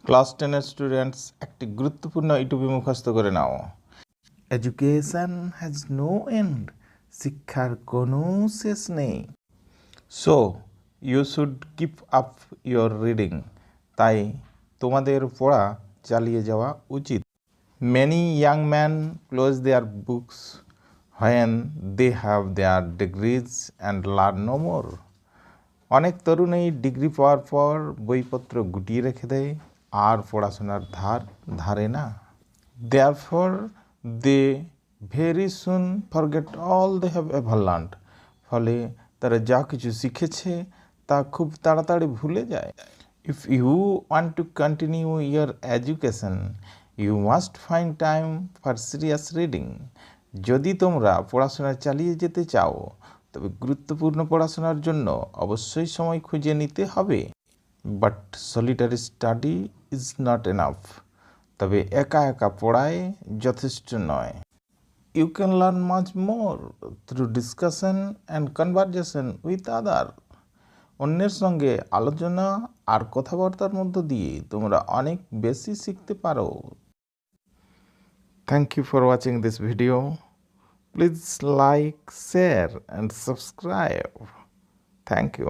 Class 10 students একটি গুরুত্বপূর্ণ ইউটিউবে মুখস্থ করে নাও। এডুকেশন হ্যাজ নো এন্ড, শিক্ষার কোনো শেষ নেই। So you should keep up your reading, তাই তোমাদের পড়া চালিয়ে যাওয়া উচিত। Many young man close their books when they have their degrees and learn no more. অনেক তরুণই ডিগ্রি পাওয়ার পর বইপত্র গুটিয়ে রেখে দেয় আর পড়াশোনার ধার ধারে না। Therefore they very soon forget all they have ever learned. ফলে তারা যা কিছু শিখেছে তা খুব তাড়াতাড়ি ভুলে যায়। If you want to continue your education you must find time for serious reading. যদি তোমরা পড়াশোনা চালিয়ে যেতে চাও তবে গুরুত্বপূর্ণ পড়াশোনার জন্য অবশ্যই সময় খুঁজে নিতে হবে। But solitary study is not enough. তবে একা একা পড়ায় যথেষ্ট নয়। You can learn much more through discussion and conversation with other. অন্যের সঙ্গে আলোচনা আর কথাবার্তার মধ্য দিয়ে তোমরা অনেক বেশি শিখতে পারো। Thank you for watching this video. Please like, share and subscribe. Thank you.